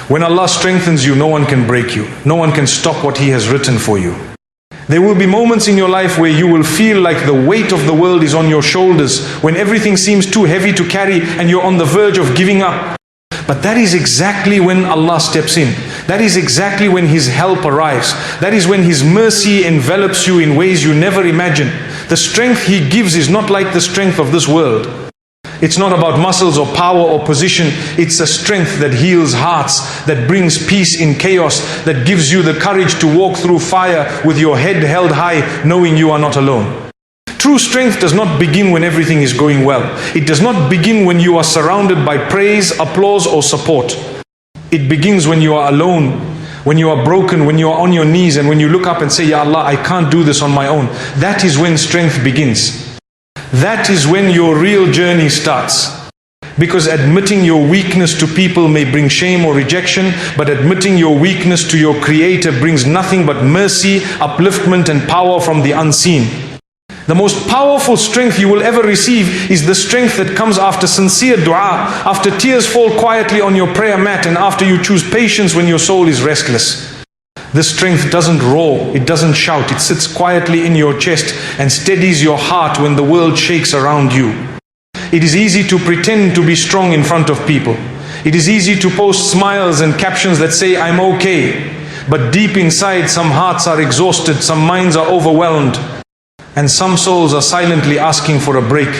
When Allah strengthens you, no one can break you. No one can stop what He has written for you. There will be moments in your life where you will feel like the weight of the world is on your shoulders, when everything seems too heavy to carry and you're on the verge of giving up. But that is exactly when Allah steps in. That is exactly when His help arrives. That is when His mercy envelops you in ways you never imagined. The strength He gives is not like the strength of this world. It's not about muscles or power or position. It's a strength that heals hearts, that brings peace in chaos, that gives you the courage to walk through fire with your head held high, knowing you are not alone. True strength does not begin when everything is going well. It does not begin when you are surrounded by praise, applause or support. It begins when you are alone, when you are broken, when you are on your knees, and when you look up and say, Ya Allah, I can't do this on my own. That is when strength begins. That is when your real journey starts. Because admitting your weakness to people may bring shame or rejection, but admitting your weakness to your Creator brings nothing but mercy, upliftment and power from the unseen. The most powerful strength you will ever receive is the strength that comes after sincere dua, after tears fall quietly on your prayer mat, and after you choose patience when your soul is restless. This strength doesn't roar, it doesn't shout, it sits quietly in your chest and steadies your heart when the world shakes around you. It is easy to pretend to be strong in front of people. It is easy to post smiles and captions that say, I'm okay. But deep inside, some hearts are exhausted, some minds are overwhelmed, and some souls are silently asking for a break.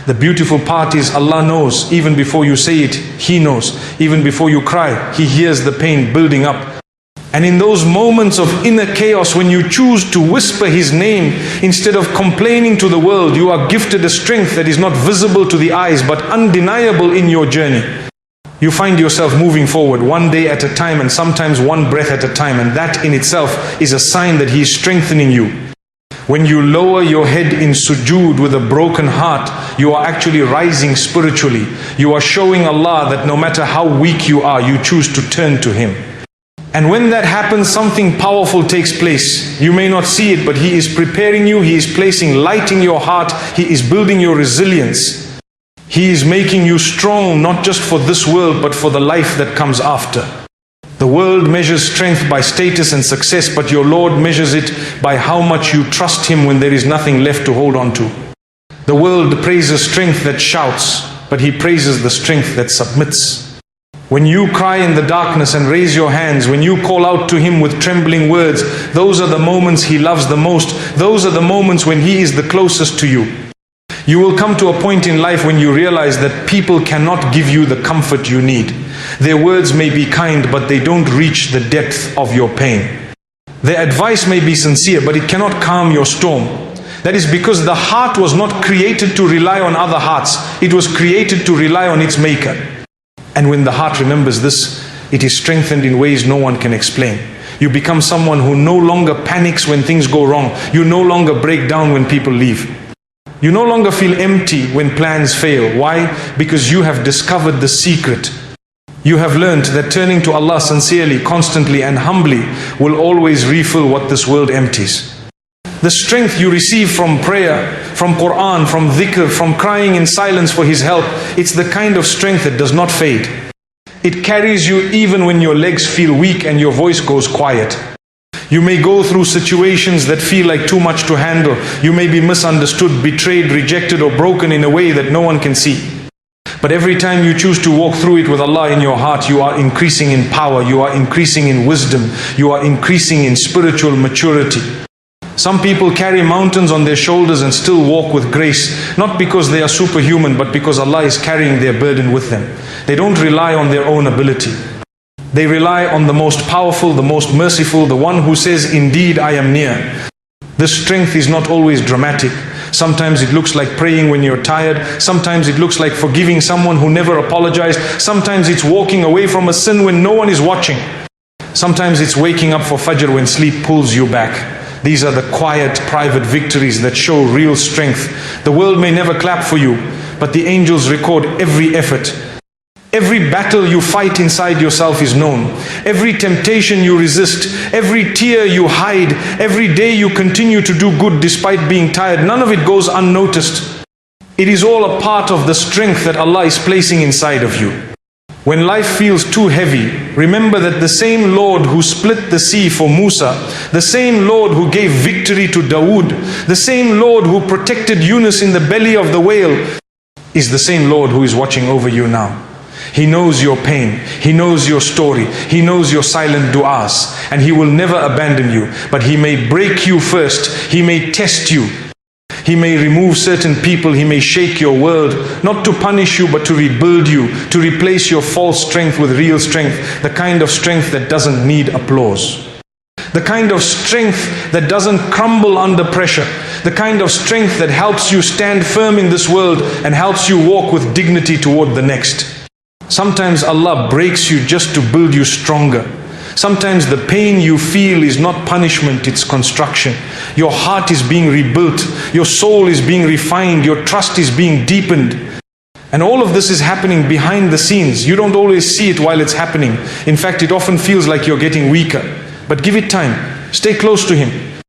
The beautiful part is Allah knows. Even before you say it, He knows. Even before you cry, He hears the pain building up. And in those moments of inner chaos, when you choose to whisper His name instead of complaining to the world, you are gifted a strength that is not visible to the eyes but undeniable in your journey. You find yourself moving forward one day at a time, and sometimes one breath at a time, and that in itself is a sign that He is strengthening you. When you lower your head in sujood with a broken heart, you are actually rising spiritually. You are showing Allah that no matter how weak you are, you choose to turn to Him. And when that happens, something powerful takes place. You may not see it, but He is preparing you. He is placing light in your heart. He is building your resilience. He is making you strong, not just for this world, but for the life that comes after. The world measures strength by status and success, but your Lord measures it by how much you trust Him when there is nothing left to hold on to. The world praises strength that shouts, but He praises the strength that submits. When you cry in the darkness and raise your hands, when you call out to Him with trembling words, those are the moments He loves the most. Those are the moments when He is the closest to you. You will come to a point in life when you realize that people cannot give you the comfort you need. Their words may be kind, but they don't reach the depth of your pain. Their advice may be sincere, but it cannot calm your storm. That is because the heart was not created to rely on other hearts. It was created to rely on its Maker. And when the heart remembers this, it is strengthened in ways no one can explain. You become someone who no longer panics when things go wrong. You no longer break down when people leave. You no longer feel empty when plans fail. Why? Because you have discovered the secret. You have learned that turning to Allah sincerely, constantly and humbly will always refill what this world empties. The strength you receive from prayer, from Quran, from dhikr, from crying in silence for His help, it's the kind of strength that does not fade. It carries you even when your legs feel weak and your voice goes quiet. You may go through situations that feel like too much to handle. You may be misunderstood, betrayed, rejected or broken in a way that no one can see. But every time you choose to walk through it with Allah in your heart, you are increasing in power, you are increasing in wisdom, you are increasing in spiritual maturity. Some people carry mountains on their shoulders and still walk with grace, not because they are superhuman, but because Allah is carrying their burden with them. They don't rely on their own ability. They rely on the most powerful, the most merciful, the one who says, indeed I am near. This strength is not always dramatic. Sometimes it looks like praying when you're tired. Sometimes it looks like forgiving someone who never apologized. Sometimes it's walking away from a sin when no one is watching. Sometimes it's waking up for Fajr when sleep pulls you back. These are the quiet, private victories that show real strength. The world may never clap for you, but the angels record every effort. Every battle you fight inside yourself is known. Every temptation you resist, every tear you hide, every day you continue to do good despite being tired, none of it goes unnoticed. It is all a part of the strength that Allah is placing inside of you. When life feels too heavy, remember that the same Lord who split the sea for Musa, the same Lord who gave victory to Dawood, the same Lord who protected Yunus in the belly of the whale, is the same Lord who is watching over you now. He knows your pain, He knows your story, He knows your silent du'as, and He will never abandon you. But He may break you first, He may test you, He may remove certain people, He may shake your world, not to punish you but to rebuild you, to replace your false strength with real strength, the kind of strength that doesn't need applause. The kind of strength that doesn't crumble under pressure. The kind of strength that helps you stand firm in this world and helps you walk with dignity toward the next. Sometimes Allah breaks you just to build you stronger. Sometimes the pain you feel is not punishment, it's construction. Your heart is being rebuilt, your soul is being refined, your trust is being deepened. And all of this is happening behind the scenes. You don't always see it while it's happening. In fact, it often feels like you're getting weaker. But give it time. Stay close to Him.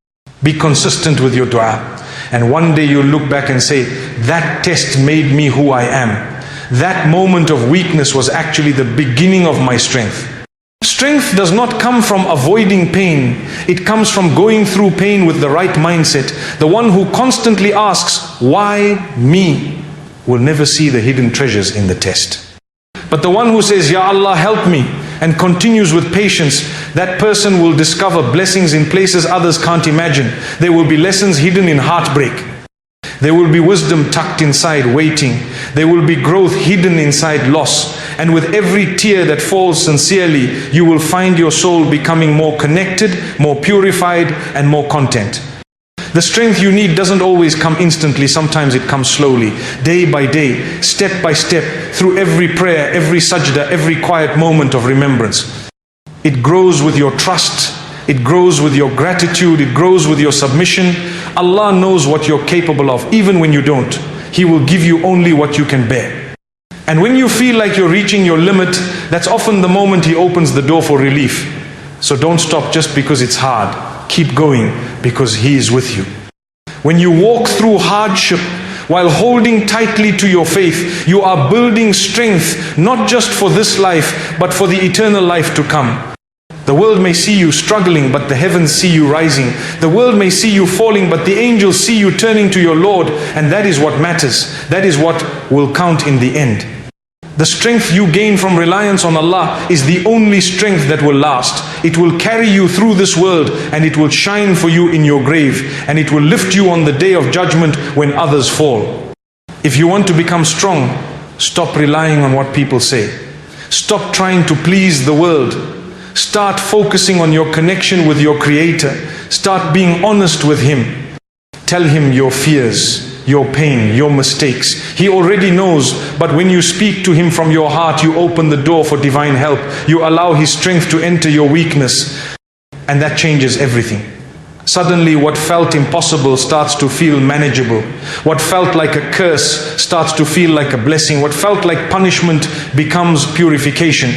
Be consistent with your dua. And one day you'll look back and say, that test made me who I am. That moment of weakness was actually the beginning of my strength. Strength does not come from avoiding pain. It comes from going through pain with the right mindset. The one who constantly asks, why me, will never see the hidden treasures in the test. But the one who says, Ya Allah, help me, and continues with patience, that person will discover blessings in places others can't imagine. There will be lessons hidden in heartbreak. There will be wisdom tucked inside waiting. There will be growth hidden inside loss. And with every tear that falls sincerely, you will find your soul becoming more connected, more purified, and more content. The strength you need doesn't always come instantly. Sometimes it comes slowly, day by day, step by step, through every prayer, every sajda, every quiet moment of remembrance. It grows with your trust. It grows with your gratitude. It grows with your submission. Allah knows what you're capable of, even when you don't. He will give you only what you can bear. And when you feel like you're reaching your limit, that's often the moment He opens the door for relief. So don't stop just because it's hard. Keep going because He is with you. When you walk through hardship while holding tightly to your faith, you are building strength not just for this life, but for the eternal life to come. The world may see you struggling, but the heavens see you rising. The world may see you falling, but the angels see you turning to your Lord. And that is what matters. That is what will count in the end. The strength you gain from reliance on Allah is the only strength that will last. It will carry you through this world, and it will shine for you in your grave, and it will lift you on the day of judgment when others fall. If you want to become strong, stop relying on what people say. Stop trying to please the world. Start focusing on your connection with your Creator. Start being honest with Him. Tell Him your fears, your pain, your mistakes. He already knows, but when you speak to Him from your heart, you open the door for divine help. You allow His strength to enter your weakness, and that changes everything. Suddenly what felt impossible starts to feel manageable. What felt like a curse starts to feel like a blessing. What felt like punishment becomes purification.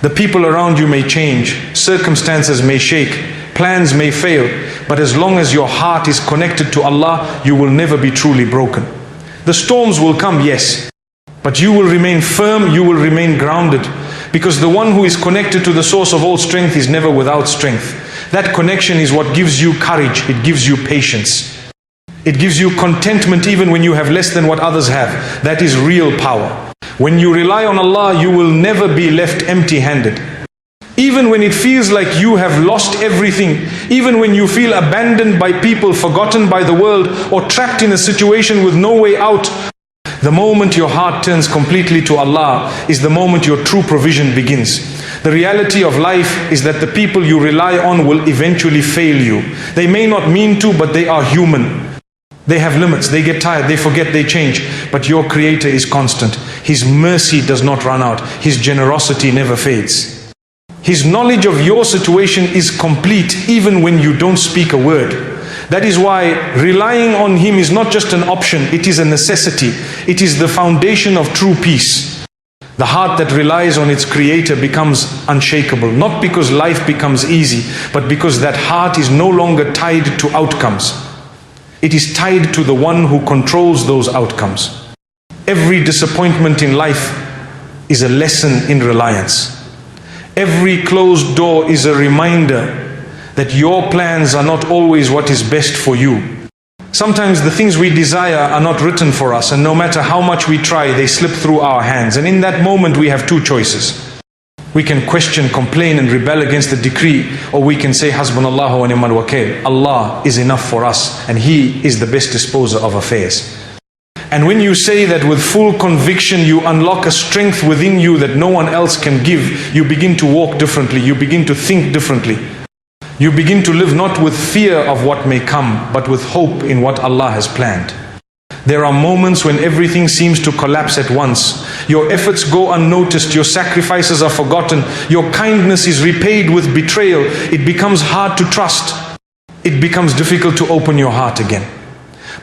The people around you may change, circumstances may shake, plans may fail, but as long as your heart is connected to Allah, you will never be truly broken. The storms will come, yes, but you will remain firm, you will remain grounded, because the one who is connected to the source of all strength is never without strength. That connection is what gives you courage, it gives you patience. It gives you contentment even when you have less than what others have. That is real power. When you rely on Allah, you will never be left empty-handed. Even when it feels like you have lost everything, even when you feel abandoned by people, forgotten by the world, or trapped in a situation with no way out, the moment your heart turns completely to Allah is the moment your true provision begins. The reality of life is that the people you rely on will eventually fail you. They may not mean to, but they are human. They have limits, they get tired, they forget, they change. But your Creator is constant. His mercy does not run out. His generosity never fades. His knowledge of your situation is complete even when you don't speak a word. That is why relying on Him is not just an option, it is a necessity. It is the foundation of true peace. The heart that relies on its Creator becomes unshakable, not because life becomes easy, but because that heart is no longer tied to outcomes. It is tied to the one who controls those outcomes. Every disappointment in life is a lesson in reliance. Every closed door is a reminder that your plans are not always what is best for you. Sometimes the things we desire are not written for us, and no matter how much we try, they slip through our hands. And in that moment we have two choices. We can question, complain and rebel against the decree, or we can say, Hasbunallahu wa ni'mal wakil. Allah is enough for us and He is the best disposer of affairs. And when you say that with full conviction, you unlock a strength within you that no one else can give. You begin to walk differently, you begin to think differently. You begin to live not with fear of what may come, but with hope in what Allah has planned. There are moments when everything seems to collapse at once. Your efforts go unnoticed, your sacrifices are forgotten, your kindness is repaid with betrayal. It becomes hard to trust. It becomes difficult to open your heart again.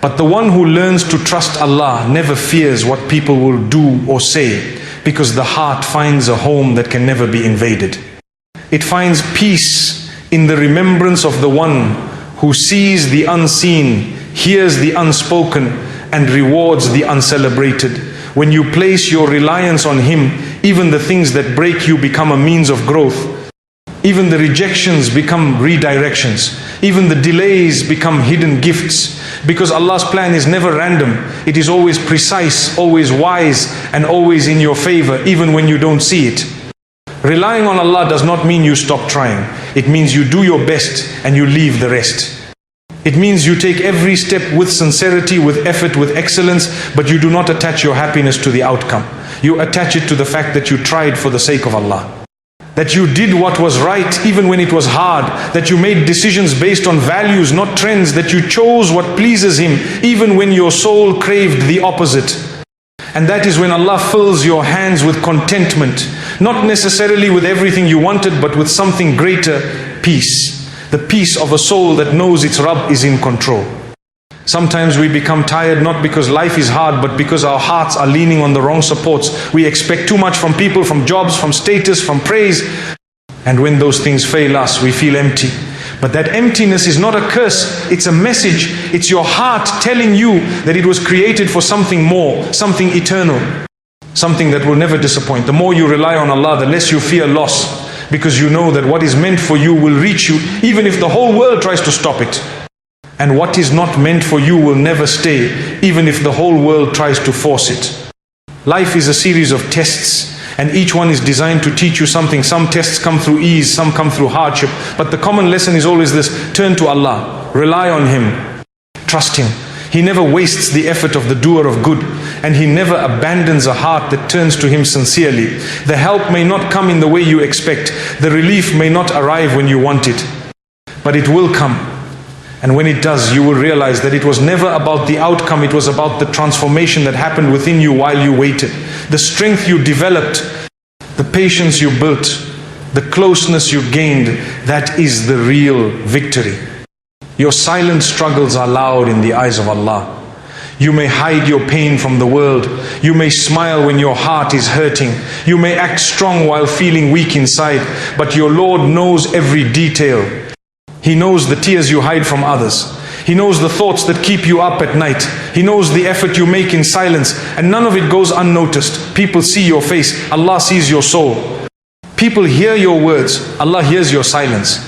But the one who learns to trust Allah never fears what people will do or say, because the heart finds a home that can never be invaded. It finds peace in the remembrance of the one who sees the unseen, hears the unspoken, and rewards the uncelebrated. When you place your reliance on Him, even the things that break you become a means of growth. Even the rejections become redirections. Even the delays become hidden gifts. Because Allah's plan is never random. It is always precise, always wise, and always in your favor, even when you don't see it. Relying on Allah does not mean you stop trying. It means you do your best and you leave the rest. It means you take every step with sincerity, with effort, with excellence, but you do not attach your happiness to the outcome. You attach it to the fact that you tried for the sake of Allah. That you did what was right even when it was hard. That you made decisions based on values, not trends. That you chose what pleases Him even when your soul craved the opposite. And that is when Allah fills your hands with contentment. Not necessarily with everything you wanted, but with something greater, peace. The peace of a soul that knows its Rabb is in control. Sometimes we become tired not because life is hard, but because our hearts are leaning on the wrong supports. We expect too much from people, from jobs, from status, from praise. And when those things fail us, we feel empty. But that emptiness is not a curse, it's a message. It's your heart telling you that it was created for something more, something eternal, something that will never disappoint. The more you rely on Allah, the less you fear loss, because you know that what is meant for you will reach you, even if the whole world tries to stop it. And what is not meant for you will never stay, even if the whole world tries to force it. Life is a series of tests, and each one is designed to teach you something. Some tests come through ease, some come through hardship. But the common lesson is always this: turn to Allah, rely on Him, trust Him. He never wastes the effort of the doer of good, and He never abandons a heart that turns to Him sincerely. The help may not come in the way you expect. The relief may not arrive when you want it, but it will come. And when it does, you will realize that it was never about the outcome, it was about the transformation that happened within you while you waited. The strength you developed, the patience you built, the closeness you gained, that is the real victory. Your silent struggles are loud in the eyes of Allah. You may hide your pain from the world. You may smile when your heart is hurting. You may act strong while feeling weak inside. But your Lord knows every detail. He knows the tears you hide from others. He knows the thoughts that keep you up at night. He knows the effort you make in silence. And none of it goes unnoticed. People see your face. Allah sees your soul. People hear your words. Allah hears your silence.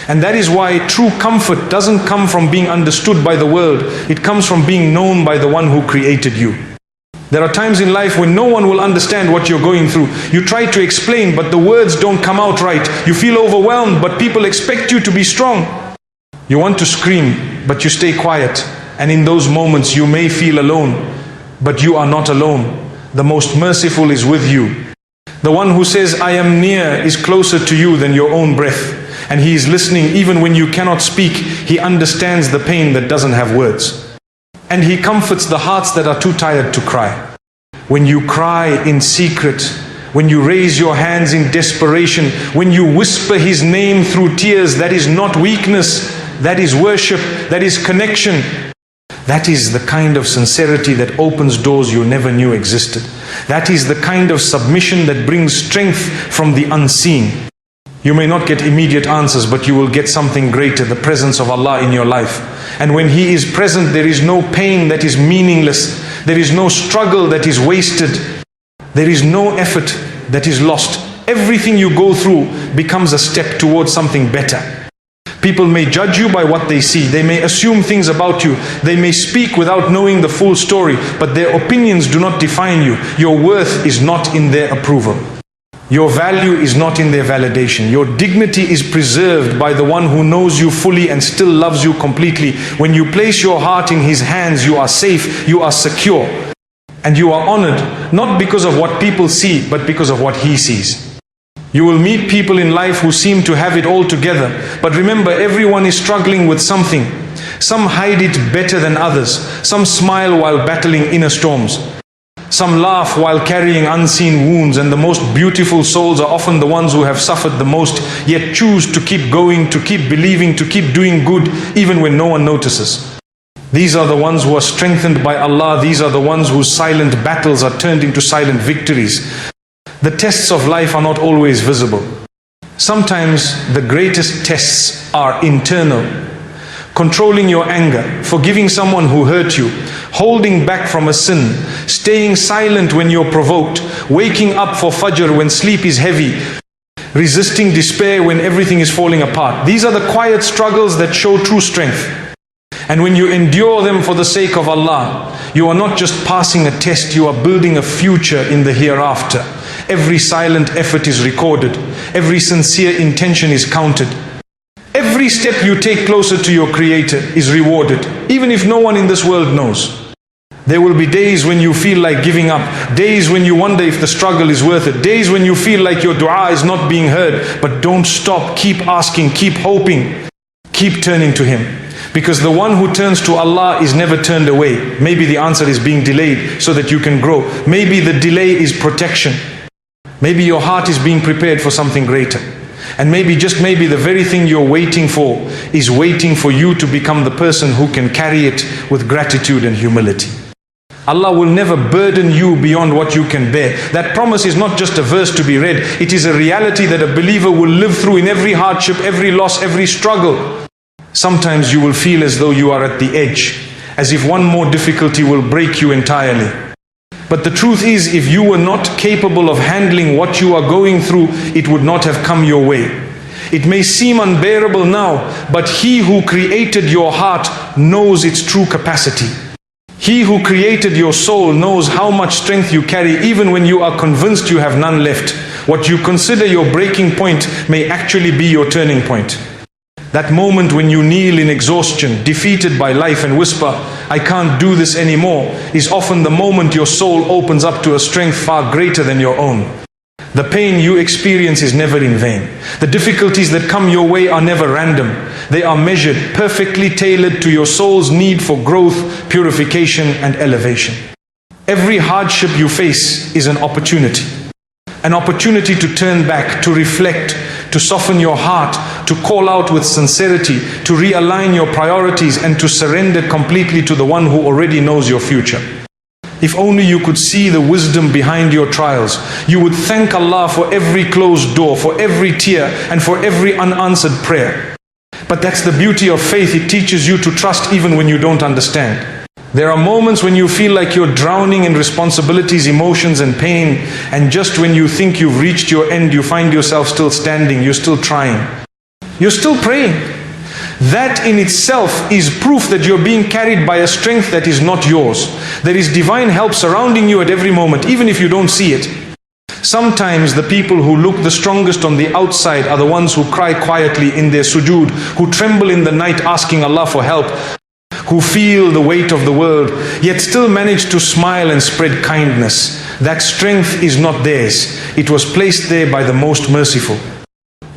And that is why true comfort doesn't come from being understood by the world. It comes from being known by the one who created you. There are times in life when no one will understand what you're going through. You try to explain, but the words don't come out right. You feel overwhelmed, but people expect you to be strong. You want to scream, but you stay quiet. And in those moments you may feel alone, but you are not alone. The most merciful is with you. The one who says, I am near, is closer to you than your own breath. And He is listening even when you cannot speak. He understands the pain that doesn't have words. And He comforts the hearts that are too tired to cry. When you cry in secret, when you raise your hands in desperation, when you whisper His name through tears, that is not weakness, that is worship, that is connection. That is the kind of sincerity that opens doors you never knew existed. That is the kind of submission that brings strength from the unseen. You may not get immediate answers, but you will get something greater, the presence of Allah in your life. And when He is present, there is no pain that is meaningless. There is no struggle that is wasted. There is no effort that is lost. Everything you go through becomes a step towards something better. People may judge you by what they see. They may assume things about you. They may speak without knowing the full story, but their opinions do not define you. Your worth is not in their approval. Your value is not in their validation. Your dignity is preserved by the one who knows you fully and still loves you completely. When you place your heart in His hands, you are safe, you are secure, and you are honored, not because of what people see, but because of what He sees. You will meet people in life who seem to have it all together, but remember, everyone is struggling with something. Some hide it better than others. Some smile while battling inner storms. Some laugh while carrying unseen wounds, and the most beautiful souls are often the ones who have suffered the most, yet choose to keep going, to keep believing, to keep doing good, even when no one notices. These are the ones who are strengthened by Allah. These are the ones whose silent battles are turned into silent victories. The tests of life are not always visible. Sometimes the greatest tests are internal. Controlling your anger, forgiving someone who hurt you, holding back from a sin, staying silent when you're provoked, waking up for Fajr when sleep is heavy, resisting despair when everything is falling apart. These are the quiet struggles that show true strength. And when you endure them for the sake of Allah, you are not just passing a test, you are building a future in the hereafter. Every silent effort is recorded. Every sincere intention is counted. Every step you take closer to your Creator is rewarded, even if no one in this world knows. There will be days when you feel like giving up, days when you wonder if the struggle is worth it, days when you feel like your dua is not being heard. But don't stop, keep asking, keep hoping, keep turning to Him. Because the one who turns to Allah is never turned away. Maybe the answer is being delayed so that you can grow. Maybe the delay is protection. Maybe your heart is being prepared for something greater. And maybe, just maybe, the very thing you're waiting for is waiting for you to become the person who can carry it with gratitude and humility. Allah will never burden you beyond what you can bear. That promise is not just a verse to be read. It is a reality that a believer will live through in every hardship, every loss, every struggle. Sometimes you will feel as though you are at the edge, as if one more difficulty will break you entirely. But the truth is, if you were not capable of handling what you are going through, it would not have come your way. It may seem unbearable now, but He who created your heart knows its true capacity. He who created your soul knows how much strength you carry, even when you are convinced you have none left. What you consider your breaking point may actually be your turning point. That moment when you kneel in exhaustion, defeated by life, and whisper, "I can't do this anymore," is often the moment your soul opens up to a strength far greater than your own. The pain you experience is never in vain. The difficulties that come your way are never random. They are measured, perfectly tailored to your soul's need for growth, purification, and elevation. Every hardship you face is an opportunity. An opportunity to turn back, to reflect, to soften your heart, to call out with sincerity, to realign your priorities, and to surrender completely to the one who already knows your future. If only you could see the wisdom behind your trials, you would thank Allah for every closed door, for every tear, and for every unanswered prayer. But that's the beauty of faith. It teaches you to trust even when you don't understand. There are moments when you feel like you're drowning in responsibilities, emotions, and pain, and just when you think you've reached your end, you find yourself still standing, you're still trying, you're still praying. That in itself is proof that you're being carried by a strength that is not yours. There is divine help surrounding you at every moment, even if you don't see it. Sometimes the people who look the strongest on the outside are the ones who cry quietly in their sujood, who tremble in the night asking Allah for help, who feel the weight of the world, yet still manage to smile and spread kindness. That strength is not theirs. It was placed there by the most merciful.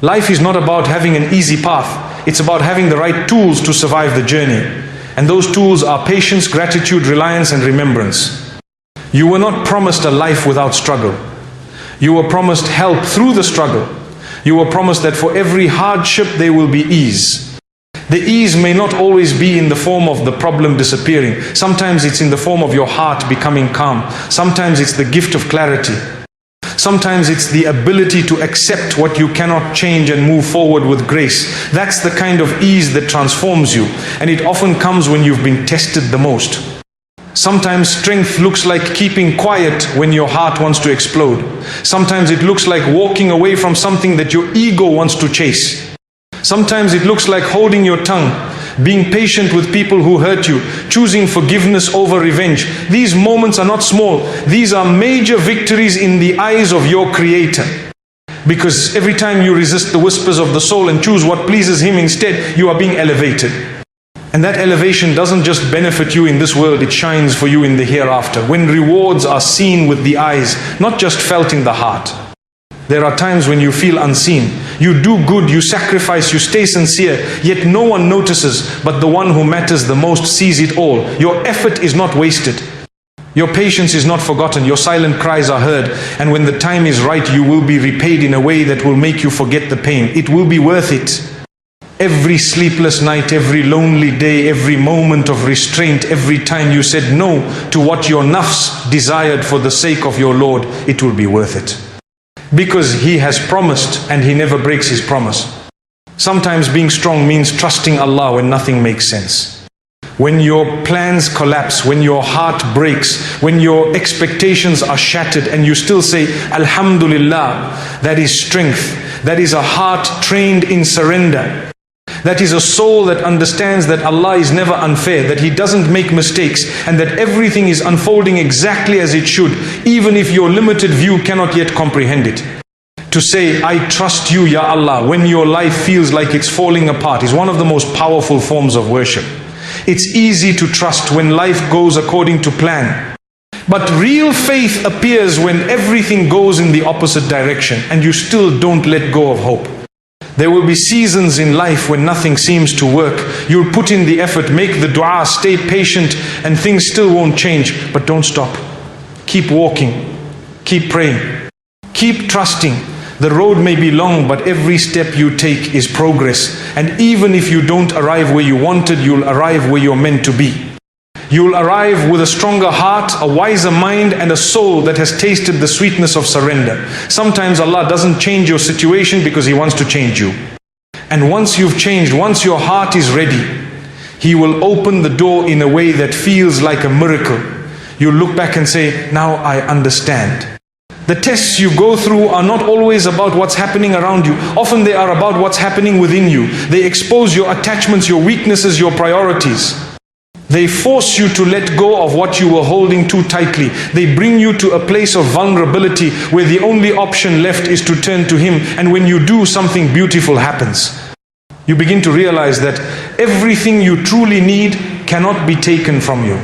Life is not about having an easy path. It's about having the right tools to survive the journey. And those tools are patience, gratitude, reliance, and remembrance. You were not promised a life without struggle. You were promised help through the struggle. You were promised that for every hardship there will be ease. The ease may not always be in the form of the problem disappearing. Sometimes it's in the form of your heart becoming calm. Sometimes it's the gift of clarity. Sometimes it's the ability to accept what you cannot change and move forward with grace. That's the kind of ease that transforms you, and it often comes when you've been tested the most. Sometimes strength looks like keeping quiet when your heart wants to explode. Sometimes it looks like walking away from something that your ego wants to chase. Sometimes it looks like holding your tongue, being patient with people who hurt you, choosing forgiveness over revenge. These moments are not small. These are major victories in the eyes of your Creator. Because every time you resist the whispers of the soul and choose what pleases Him instead, you are being elevated. And that elevation doesn't just benefit you in this world, it shines for you in the hereafter, when rewards are seen with the eyes, not just felt in the heart. There are times when you feel unseen. You do good, you sacrifice, you stay sincere, yet no one notices, but the one who matters the most sees it all. Your effort is not wasted. Your patience is not forgotten. Your silent cries are heard. And when the time is right, you will be repaid in a way that will make you forget the pain. It will be worth it. Every sleepless night, every lonely day, every moment of restraint, every time you said no to what your nafs desired for the sake of your Lord, it will be worth it. Because He has promised and He never breaks His promise. Sometimes being strong means trusting Allah when nothing makes sense. When your plans collapse, when your heart breaks, when your expectations are shattered and you still say, Alhamdulillah, that is strength. That is a heart trained in surrender. That is a soul that understands that Allah is never unfair, that He doesn't make mistakes, and that everything is unfolding exactly as it should, even if your limited view cannot yet comprehend it. To say, I trust you, Ya Allah, when your life feels like it's falling apart is one of the most powerful forms of worship. It's easy to trust when life goes according to plan. But real faith appears when everything goes in the opposite direction and you still don't let go of hope. There will be seasons in life when nothing seems to work. You'll put in the effort, make the dua, stay patient, and things still won't change. But don't stop. Keep walking. Keep praying. Keep trusting. The road may be long, but every step you take is progress. And even if you don't arrive where you wanted, you'll arrive where you're meant to be. You'll arrive with a stronger heart, a wiser mind, and a soul that has tasted the sweetness of surrender. Sometimes Allah doesn't change your situation because He wants to change you. And once you've changed, once your heart is ready, He will open the door in a way that feels like a miracle. You'll look back and say, now I understand. The tests you go through are not always about what's happening around you. Often they are about what's happening within you. They expose your attachments, your weaknesses, your priorities. They force you to let go of what you were holding too tightly. They bring you to a place of vulnerability where the only option left is to turn to Him. And when you do, something beautiful happens. You begin to realize that everything you truly need cannot be taken from you.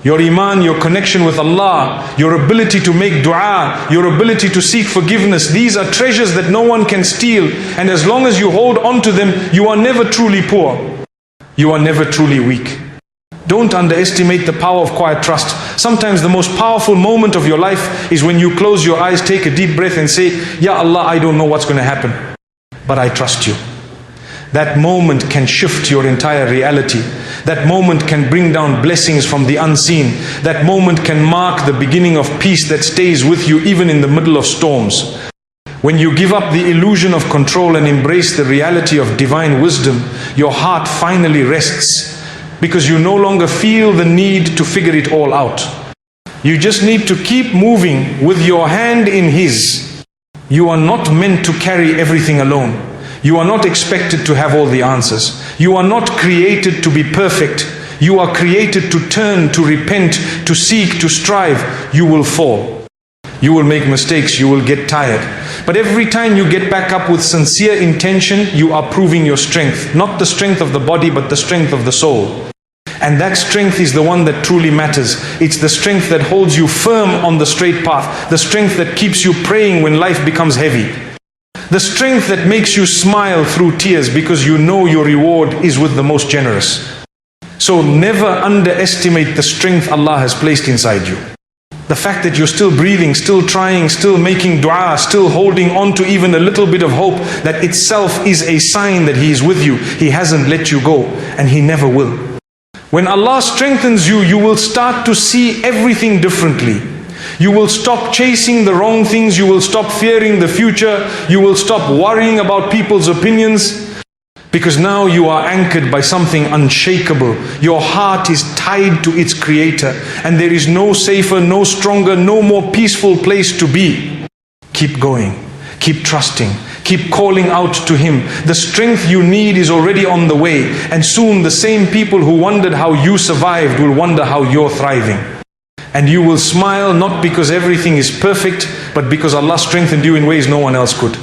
Your iman, your connection with Allah, your ability to make dua, your ability to seek forgiveness, these are treasures that no one can steal. And as long as you hold on to them, you are never truly poor. You are never truly weak. Don't underestimate the power of quiet trust. Sometimes the most powerful moment of your life is when you close your eyes, take a deep breath and say, Ya Allah, I don't know what's going to happen, but I trust you. That moment can shift your entire reality. That moment can bring down blessings from the unseen. That moment can mark the beginning of peace that stays with you even in the middle of storms. When you give up the illusion of control and embrace the reality of divine wisdom, your heart finally rests. Because you no longer feel the need to figure it all out. You just need to keep moving with your hand in His. You are not meant to carry everything alone. You are not expected to have all the answers. You are not created to be perfect. You are created to turn, to repent, to seek, to strive. You will fall. You will make mistakes. You will get tired. But every time you get back up with sincere intention, you are proving your strength. Not the strength of the body, but the strength of the soul. And that strength is the one that truly matters. It's the strength that holds you firm on the straight path. The strength that keeps you praying when life becomes heavy. The strength that makes you smile through tears because you know your reward is with the most generous. So never underestimate the strength Allah has placed inside you. The fact that you're still breathing, still trying, still making dua, still holding on to even a little bit of hope, that itself is a sign that He is with you. He hasn't let you go, and He never will. When Allah strengthens you, you will start to see everything differently. You will stop chasing the wrong things. You will stop fearing the future. You will stop worrying about people's opinions. Because now you are anchored by something unshakable. Your heart is tied to its creator, and there is no safer, no stronger, no more peaceful place to be. Keep going, keep trusting, keep calling out to him. The strength you need is already on the way, and soon the same people who wondered how you survived will wonder how you're thriving. And you will smile not because everything is perfect, but because Allah strengthened you in ways no one else could.